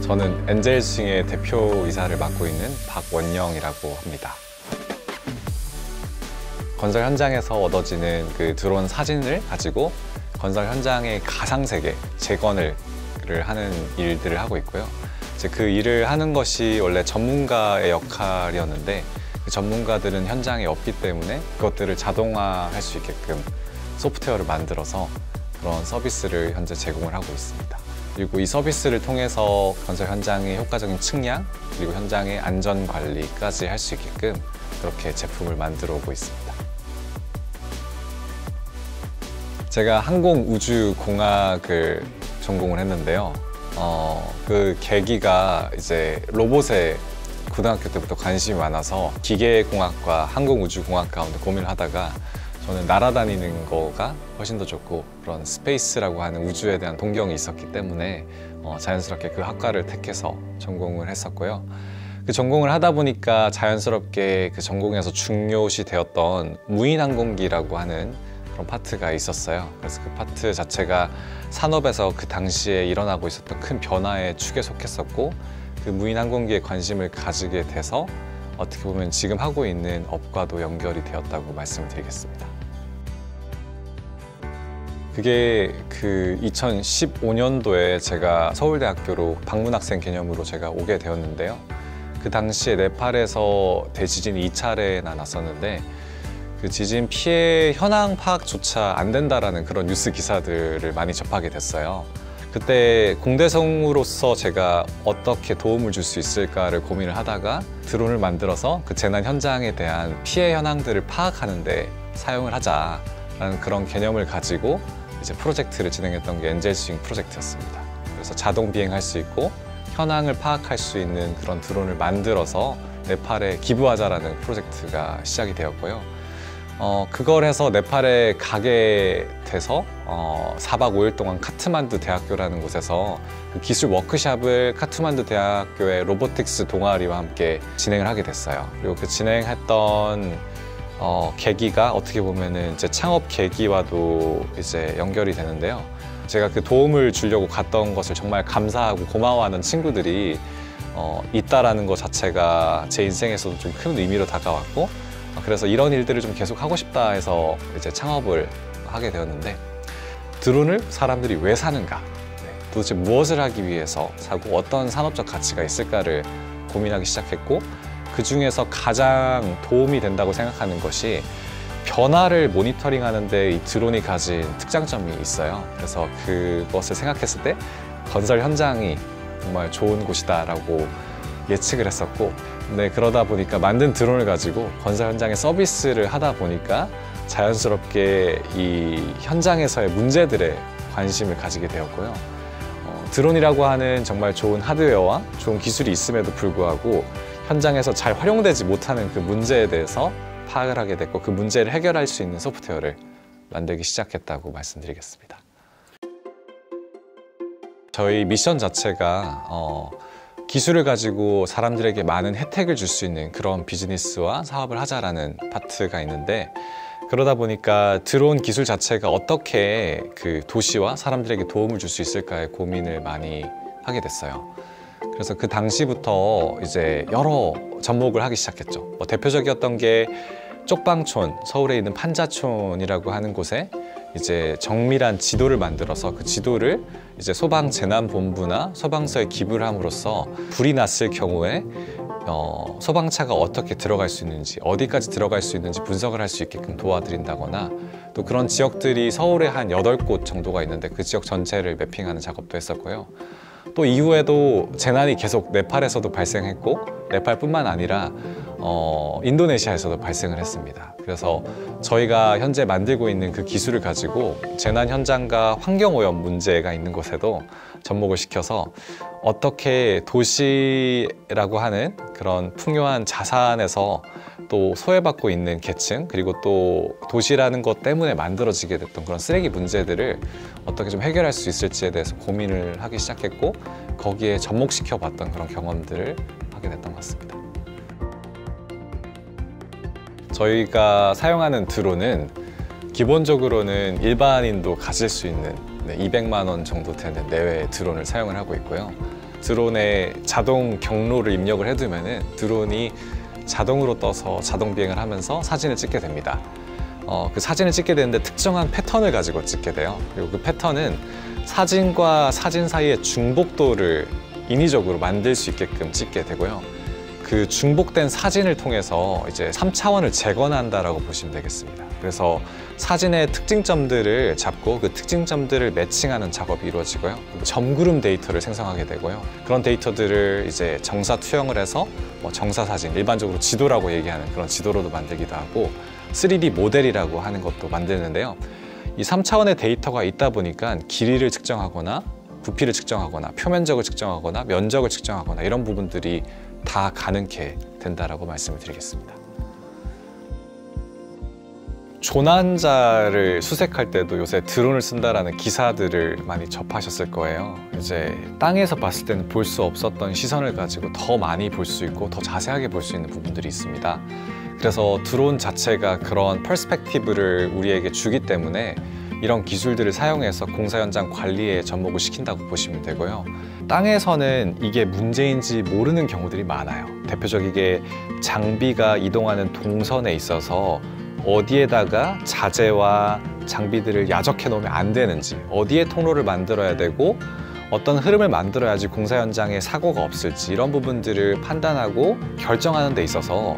저는 엔젤스윙의 대표이사를 맡고 있는 박원영이라고 합니다. 건설 현장에서 얻어지는 그 드론 사진을 가지고 건설 현장의 가상세계, 재건을 하는 일들을 하고 있고요. 이제 그 일을 하는 것이 원래 전문가의 역할이었는데 그 전문가들은 현장에 없기 때문에 그것들을 자동화할 수 있게끔 소프트웨어를 만들어서 그런 서비스를 현재 제공을 하고 있습니다. 그리고 이 서비스를 통해서 건설 현장의 효과적인 측량 그리고 현장의 안전관리까지 할 수 있게끔 그렇게 제품을 만들어 오고 있습니다. 제가 항공우주공학을 전공을 했는데요. 그 계기가 이제 로봇에 고등학교 때부터 관심이 많아서 기계공학과 항공우주공학 가운데 고민을 하다가 저는 날아다니는 거가 훨씬 더 좋고 그런 스페이스라고 하는 우주에 대한 동경이 있었기 때문에 자연스럽게 그 학과를 택해서 전공을 했었고요. 그 전공을 하다 보니까 자연스럽게 그 전공에서 중요시 되었던 무인항공기라고 하는 그런 파트가 있었어요. 그래서 그 파트 자체가 산업에서 그 당시에 일어나고 있었던 큰 변화의 축에 속했었고 그 무인항공기에 관심을 가지게 돼서 어떻게 보면 지금 하고 있는 업과도 연결이 되었다고 말씀을 드리겠습니다. 그게 그 2015년도에 제가 서울대학교로 방문학생 개념으로 제가 오게 되었는데요. 그 당시에 네팔에서 대지진이 2차례나 났었는데 그 지진 피해 현황 파악조차 안 된다라는 그런 뉴스 기사들을 많이 접하게 됐어요. 그때 공대생으로서 제가 어떻게 도움을 줄 수 있을까를 고민을 하다가 드론을 만들어서 그 재난 현장에 대한 피해 현황들을 파악하는 데 사용을 하자라는 그런 개념을 가지고 이제 프로젝트를 진행했던 게 엔젤스윙 프로젝트였습니다. 그래서 자동 비행할 수 있고 현황을 파악할 수 있는 그런 드론을 만들어서 네팔에 기부하자라는 프로젝트가 시작이 되었고요. 그걸 해서 네팔에 가게 돼서 4박 5일 동안 카트만두 대학교라는 곳에서 그 기술 워크숍을 카트만두 대학교의 로보틱스 동아리와 함께 진행을 하게 됐어요. 그리고 그 진행했던 계기가 어떻게 보면은 제 창업 계기와도 이제 연결이 되는데요. 제가 그 도움을 주려고 갔던 것을 정말 감사하고 고마워하는 친구들이 있다라는 것 자체가 제 인생에서도 좀 큰 의미로 다가왔고 그래서 이런 일들을 좀 계속 하고 싶다 해서 이제 창업을 하게 되었는데 드론을 사람들이 왜 사는가? 도대체 무엇을 하기 위해서 사고 어떤 산업적 가치가 있을까를 고민하기 시작했고 그 중에서 가장 도움이 된다고 생각하는 것이 변화를 모니터링하는 데 이 드론이 가진 특장점이 있어요. 그래서 그것을 생각했을 때 건설 현장이 정말 좋은 곳이다라고 예측을 했었고 근데 그러다 보니까 만든 드론을 가지고 건설 현장에 서비스를 하다 보니까 자연스럽게 이 현장에서의 문제들에 관심을 가지게 되었고요. 드론이라고 하는 정말 좋은 하드웨어와 좋은 기술이 있음에도 불구하고 현장에서 잘 활용되지 못하는 그 문제에 대해서 파악을 하게 됐고 그 문제를 해결할 수 있는 소프트웨어를 만들기 시작했다고 말씀드리겠습니다. 저희 미션 자체가 기술을 가지고 사람들에게 많은 혜택을 줄 수 있는 그런 비즈니스와 사업을 하자라는 파트가 있는데 그러다 보니까 드론 기술 자체가 어떻게 그 도시와 사람들에게 도움을 줄 수 있을까에 고민을 많이 하게 됐어요. 그래서 그 당시부터 이제 여러 접목을 하기 시작했죠. 대표적이었던 게 쪽방촌, 서울에 있는 판자촌이라고 하는 곳에 이제 정밀한 지도를 만들어서 그 지도를 이제 소방재난본부나 소방서에 기부를 함으로써 불이 났을 경우에 소방차가 어떻게 들어갈 수 있는지 어디까지 들어갈 수 있는지 분석을 할 수 있게끔 도와드린다거나 또 그런 지역들이 서울에 한 8곳 정도가 있는데 그 지역 전체를 매핑하는 작업도 했었고요. 또 이후에도 재난이 계속 네팔에서도 발생했고 네팔뿐만 아니라 인도네시아에서도 발생을 했습니다. 그래서 저희가 현재 만들고 있는 그 기술을 가지고 재난 현장과 환경오염 문제가 있는 곳에도 접목을 시켜서 어떻게 도시라고 하는 그런 풍요한 자산에서 또 소외받고 있는 계층 그리고 또 도시라는 것 때문에 만들어지게 됐던 그런 쓰레기 문제들을 어떻게 좀 해결할 수 있을지에 대해서 고민을 하기 시작했고 거기에 접목시켜 봤던 그런 경험들을 하게 됐던 것 같습니다. 저희가 사용하는 드론은 기본적으로는 일반인도 가질 수 있는 200만 원 정도 되는 내외의 드론을 사용을 하고 있고요. 드론에 자동 경로를 입력을 해두면은 드론이 자동으로 떠서 자동 비행을 하면서 사진을 찍게 됩니다. 그 사진을 찍게 되는데 특정한 패턴을 가지고 찍게 돼요. 그리고 그 패턴은 사진과 사진 사이의 중복도를 인위적으로 만들 수 있게끔 찍게 되고요. 그 중복된 사진을 통해서 이제 3차원을 재건한다라고 보시면 되겠습니다. 그래서 사진의 특징점들을 잡고 그 특징점들을 매칭하는 작업이 이루어지고요. 점구름 데이터를 생성하게 되고요. 그런 데이터들을 이제 정사 투영을 해서 정사 사진, 일반적으로 지도라고 얘기하는 그런 지도로도 만들기도 하고 3D 모델이라고 하는 것도 만드는데요. 이 3차원의 데이터가 있다 보니까 길이를 측정하거나 부피를 측정하거나 표면적을 측정하거나 면적을 측정하거나 이런 부분들이 다 가능케 된다라고 말씀을 드리겠습니다. 조난자를 수색할 때도 요새 드론을 쓴다라는 기사들을 많이 접하셨을 거예요. 이제 땅에서 봤을 때는 볼 수 없었던 시선을 가지고 더 많이 볼 수 있고 더 자세하게 볼 수 있는 부분들이 있습니다. 그래서 드론 자체가 그런 퍼스펙티브를 우리에게 주기 때문에 이런 기술들을 사용해서 공사 현장 관리에 접목을 시킨다고 보시면 되고요. 땅에서는 이게 문제인지 모르는 경우들이 많아요. 대표적이게 장비가 이동하는 동선에 있어서 어디에다가 자재와 장비들을 야적해 놓으면 안 되는지, 어디에 통로를 만들어야 되고 어떤 흐름을 만들어야지 공사 현장에 사고가 없을지 이런 부분들을 판단하고 결정하는 데 있어서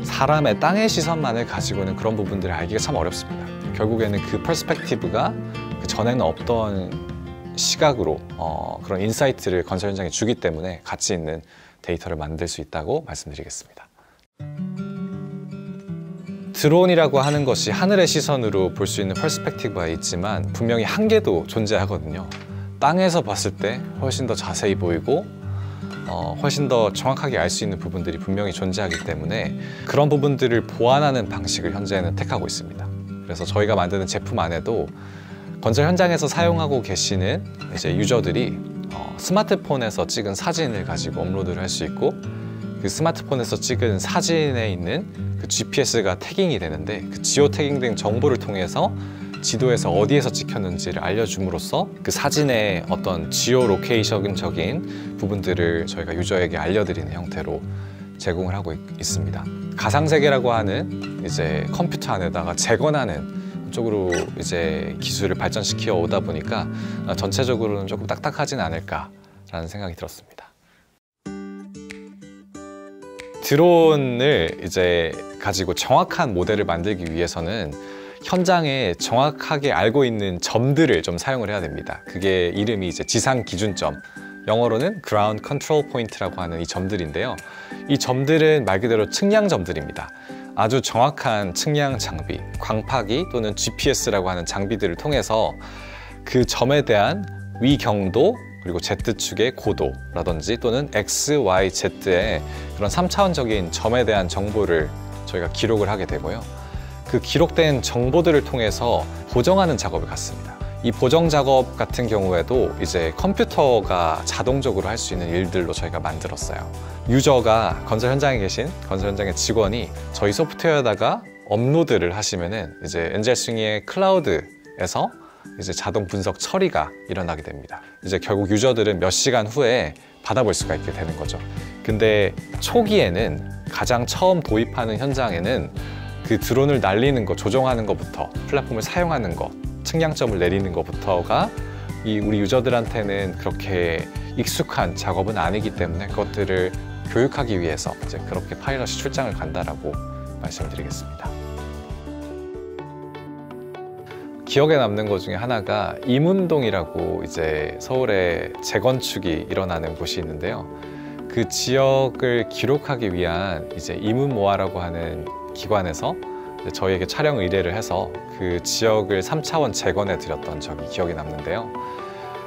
사람의 땅의 시선만을 가지고는 그런 부분들을 알기가 참 어렵습니다. 결국에는 그 퍼스펙티브가 그 전에는 없던 시각으로 그런 인사이트를 건설 현장에 주기 때문에 가치 있는 데이터를 만들 수 있다고 말씀드리겠습니다. 드론이라고 하는 것이 하늘의 시선으로 볼 수 있는 퍼스펙티브가 있지만 분명히 한계도 존재하거든요. 땅에서 봤을 때 훨씬 더 자세히 보이고 훨씬 더 정확하게 알 수 있는 부분들이 분명히 존재하기 때문에 그런 부분들을 보완하는 방식을 현재는 택하고 있습니다. 그래서 저희가 만드는 제품 안에도 건설 현장에서 사용하고 계시는 이제 유저들이 스마트폰에서 찍은 사진을 가지고 업로드를 할 수 있고 그 스마트폰에서 찍은 사진에 있는 그 GPS가 태깅이 되는데 그 지오 태깅된 정보를 통해서 지도에서 어디에서 찍혔는지를 알려줌으로써 그 사진의 어떤 지오 로케이션적인 부분들을 저희가 유저에게 알려드리는 형태로 제공을 하고 있습니다. 가상세계라고 하는 이제 컴퓨터 안에다가 재건하는 쪽으로 이제 기술을 발전시켜 오다 보니까 전체적으로는 조금 딱딱하진 않을까라는 생각이 들었습니다. 드론을 이제 가지고 정확한 모델을 만들기 위해서는 현장에 정확하게 알고 있는 점들을 좀 사용을 해야 됩니다. 그게 이름이 이제 지상 기준점, 영어로는 Ground Control Point라고 하는 이 점들인데요. 이 점들은 말 그대로 측량점들입니다. 아주 정확한 측량 장비, 광파기 또는 GPS라고 하는 장비들을 통해서 그 점에 대한 위경도 그리고 Z축의 고도라든지 또는 X, Y, Z의 그런 3차원적인 점에 대한 정보를 저희가 기록을 하게 되고요. 그 기록된 정보들을 통해서 보정하는 작업을 갖습니다. 이 보정 작업 같은 경우에도 이제 컴퓨터가 자동적으로 할 수 있는 일들로 저희가 만들었어요. 유저가 건설 현장에 계신 건설 현장의 직원이 저희 소프트웨어에다가 업로드를 하시면은 이제 엔젤스윙의 클라우드에서 이제 자동 분석 처리가 일어나게 됩니다. 이제 결국 유저들은 몇 시간 후에 받아볼 수가 있게 되는 거죠. 근데 초기에는 가장 처음 도입하는 현장에는 그 드론을 날리는 거, 조종하는 것부터 플랫폼을 사용하는 것, 측량점을 내리는 것부터가 이 우리 유저들한테는 그렇게 익숙한 작업은 아니기 때문에 그것들을 교육하기 위해서 이제 그렇게 파일럿이 출장을 간다라고 말씀드리겠습니다. 기억에 남는 것 중에 하나가 이문동이라고 이제 서울에 재건축이 일어나는 곳이 있는데요. 그 지역을 기록하기 위한 이제 이문모아라고 하는 기관에서 저희에게 촬영 의뢰를 해서 그 지역을 3차원 재건해 드렸던 적이 기억에 남는데요.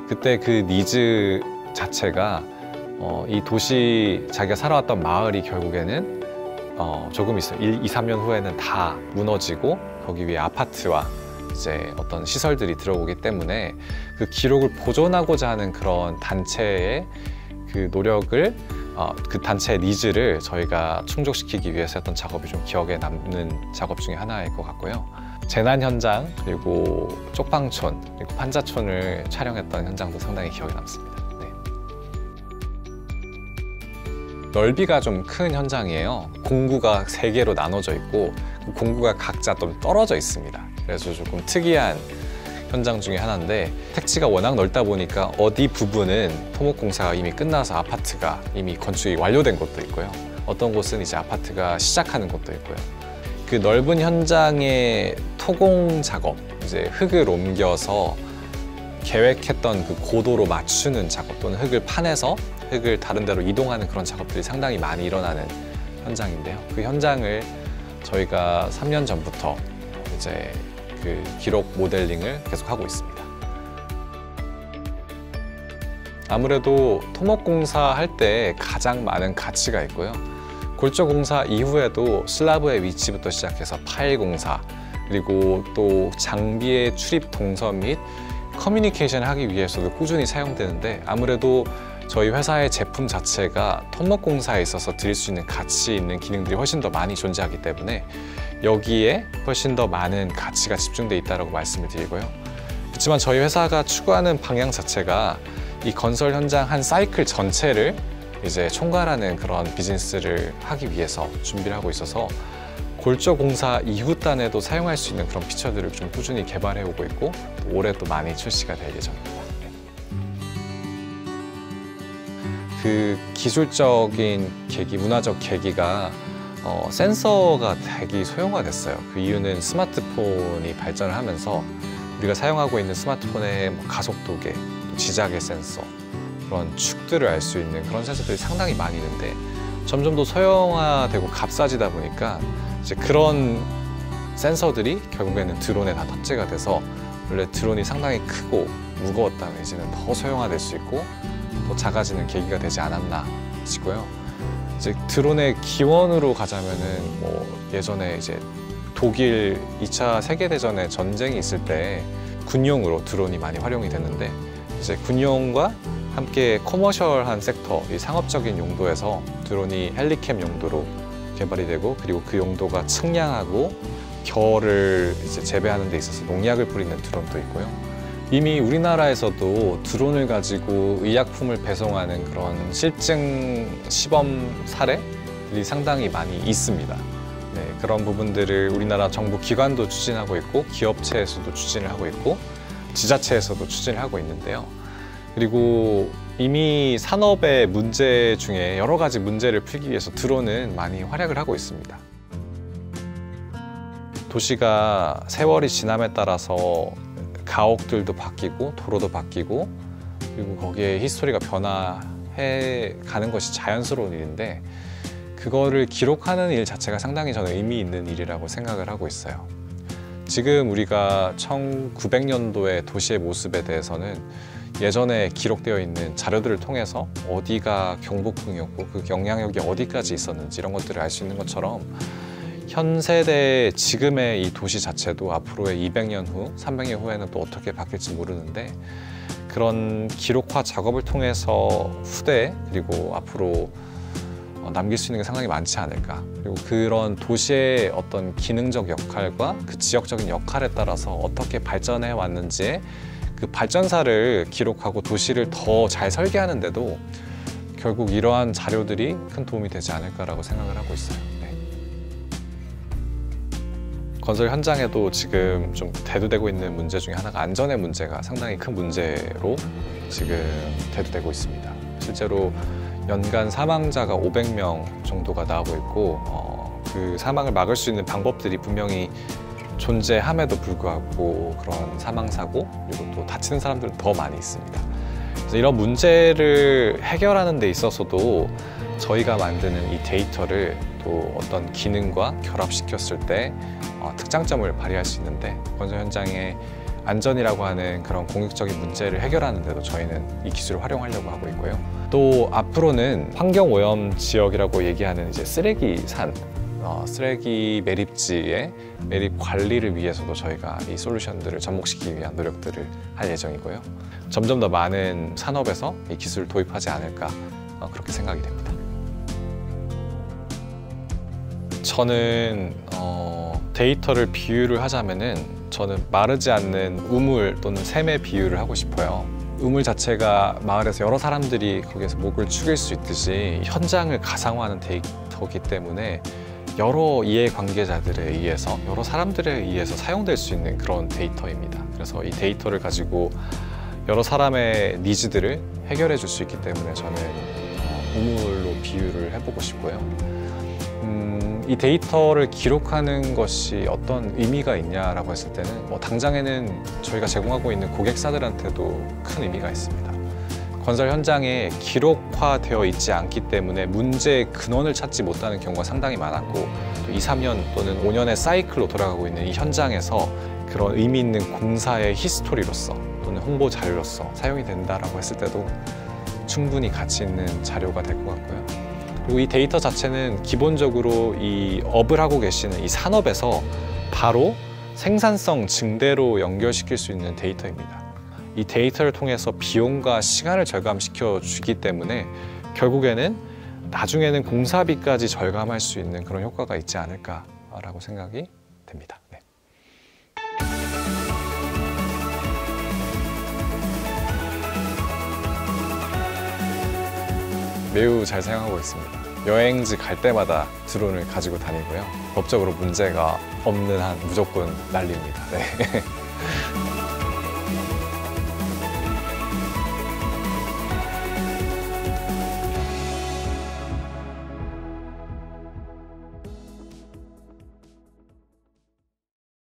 그때 그 니즈 자체가 이 도시 자기가 살아왔던 마을이 결국에는 조금 있어요. 2, 3년 후에는 다 무너지고 거기 위에 아파트와 이제 어떤 시설들이 들어오기 때문에 그 기록을 보존하고자 하는 그런 단체의 그 노력을 그 단체의 니즈를 저희가 충족시키기 위해서 했던 작업이 좀 기억에 남는 작업 중에 하나일 것 같고요. 재난 현장, 그리고 쪽방촌, 그리고 판자촌을 촬영했던 현장도 상당히 기억에 남습니다. 네. 넓이가 좀 큰 현장이에요. 공구가 3개로 나눠져 있고 그 공구가 각자 좀 떨어져 있습니다. 그래서 조금 특이한 현장 중에 하나인데, 택지가 워낙 넓다 보니까 어디 부분은 토목공사가 이미 끝나서 아파트가 이미 건축이 완료된 곳도 있고요. 어떤 곳은 이제 아파트가 시작하는 곳도 있고요. 그 넓은 현장의 토공 작업, 이제 흙을 옮겨서 계획했던 그 고도로 맞추는 작업, 또는 흙을 파내서 흙을 다른 데로 이동하는 그런 작업들이 상당히 많이 일어나는 현장인데요. 그 현장을 저희가 3년 전부터 이제 그 기록 모델링을 계속 하고 있습니다. 아무래도 토목공사 할 때 가장 많은 가치가 있고요. 골조공사 이후에도 슬라브의 위치부터 시작해서 파일 공사, 그리고 또 장비의 출입 동선 및 커뮤니케이션을 하기 위해서도 꾸준히 사용되는데, 아무래도 저희 회사의 제품 자체가 토목공사에 있어서 드릴 수 있는 가치 있는 기능들이 훨씬 더 많이 존재하기 때문에 여기에 훨씬 더 많은 가치가 집중돼 있다고 말씀을 드리고요. 그렇지만 저희 회사가 추구하는 방향 자체가 이 건설 현장 한 사이클 전체를 이제 총괄하는 그런 비즈니스를 하기 위해서 준비를 하고 있어서 골조공사 이후 단에도 사용할 수 있는 그런 피처들을 좀 꾸준히 개발해 오고 있고, 또 올해 또 많이 출시가 될 예정입니다. 그 기술적인 계기, 문화적 계기가 센서가 되게 소형화됐어요. 그 이유는 스마트폰이 발전을 하면서 우리가 사용하고 있는 스마트폰의 가속도계, 또 지자계 센서, 그런 축들을 알 수 있는 그런 센서들이 상당히 많이 있는데, 점점 더 소형화되고 값싸지다 보니까 이제 그런 센서들이 결국에는 드론에 다 탑재가 돼서 원래 드론이 상당히 크고 무거웠다면 이제는 더 소형화될 수 있고 더 작아지는 계기가 되지 않았나 싶고요. 이제 드론의 기원으로 가자면은 뭐 예전에 이제 독일 2차 세계대전에 전쟁이 있을 때 군용으로 드론이 많이 활용이 됐는데, 이제 군용과 함께 커머셜한 섹터, 이 상업적인 용도에서 드론이 헬리캠 용도로 개발이 되고, 그리고 그 용도가 측량하고 겨를 이제 재배하는 데 있어서 농약을 뿌리는 드론도 있고요. 이미 우리나라에서도 드론을 가지고 의약품을 배송하는 그런 실증 시범 사례들이 상당히 많이 있습니다. 네, 그런 부분들을 우리나라 정부 기관도 추진하고 있고, 기업체에서도 추진을 하고 있고, 지자체에서도 추진을 하고 있는데요. 그리고 이미 산업의 문제 중에 여러 가지 문제를 풀기 위해서 드론은 많이 활약을 하고 있습니다. 도시가 세월이 지남에 따라서 가옥들도 바뀌고 도로도 바뀌고, 그리고 거기에 히스토리가 변화해 가는 것이 자연스러운 일인데, 그거를 기록하는 일 자체가 상당히 저는 의미 있는 일이라고 생각을 하고 있어요. 지금 우리가 1900년도의 도시의 모습에 대해서는 예전에 기록되어 있는 자료들을 통해서 어디가 경복궁이었고 그 영향력이 어디까지 있었는지 이런 것들을 알 수 있는 것처럼, 현 세대 지금의 이 도시 자체도 앞으로의 200년 후, 300년 후에는 또 어떻게 바뀔지 모르는데, 그런 기록화 작업을 통해서 후대, 그리고 앞으로 남길 수 있는 게 상당히 많지 않을까. 그리고 그런 도시의 어떤 기능적 역할과 그 지역적인 역할에 따라서 어떻게 발전해 왔는지에 그 발전사를 기록하고 도시를 더 잘 설계하는 데도 결국 이러한 자료들이 큰 도움이 되지 않을까라고 생각을 하고 있어요. 네. 건설 현장에도 지금 좀 대두되고 있는 문제 중에 하나가 안전의 문제가 상당히 큰 문제로 지금 대두되고 있습니다. 실제로 연간 사망자가 500명 정도가 나오고 있고, 그 사망을 막을 수 있는 방법들이 분명히 존재함에도 불구하고 그런 사망사고, 그리고 또 다치는 사람들은 더 많이 있습니다. 그래서 이런 문제를 해결하는 데 있어서도 저희가 만드는 이 데이터를 또 어떤 기능과 결합시켰을 때 특장점을 발휘할 수 있는데, 건설 현장의 안전이라고 하는 그런 공익적인 문제를 해결하는 데도 저희는 이 기술을 활용하려고 하고 있고요. 또 앞으로는 환경오염 지역이라고 얘기하는 이제 쓰레기산, 쓰레기 매립지의 매립 관리를 위해서도 저희가 이 솔루션들을 접목시키기 위한 노력들을 할 예정이고요. 점점 더 많은 산업에서 이 기술을 도입하지 않을까, 그렇게 생각이 됩니다. 저는 데이터를 비유를 하자면은, 저는 마르지 않는 우물 또는 샘에 비유를 하고 싶어요. 우물 자체가 마을에서 여러 사람들이 거기에서 목을 축일 수 있듯이 현장을 가상화하는 데이터이기 때문에 여러 이해관계자들에 의해서, 여러 사람들에 의해서 사용될 수 있는 그런 데이터입니다. 그래서 이 데이터를 가지고 여러 사람의 니즈들을 해결해 줄 수 있기 때문에 저는 우물로 비유를 해보고 싶고요. 이 데이터를 기록하는 것이 어떤 의미가 있냐라고 했을 때는 당장에는 저희가 제공하고 있는 고객사들한테도 큰 의미가 있습니다. 건설 현장에 기록화되어 있지 않기 때문에 문제의 근원을 찾지 못하는 경우가 상당히 많았고, 2, 3년 또는 5년의 사이클로 돌아가고 있는 이 현장에서 그런 의미 있는 공사의 히스토리로서 또는 홍보 자료로서 사용이 된다라고 했을 때도 충분히 가치 있는 자료가 될 것 같고요. 그리고 이 데이터 자체는 기본적으로 이 업을 하고 계시는 이 산업에서 바로 생산성 증대로 연결시킬 수 있는 데이터입니다. 이 데이터를 통해서 비용과 시간을 절감시켜 주기 때문에 결국에는 나중에는 공사비까지 절감할 수 있는 그런 효과가 있지 않을까라고 생각이 됩니다. 네. 매우 잘 사용하고 있습니다. 여행지 갈 때마다 드론을 가지고 다니고요. 법적으로 문제가 없는 한 무조건 날립니다. 네.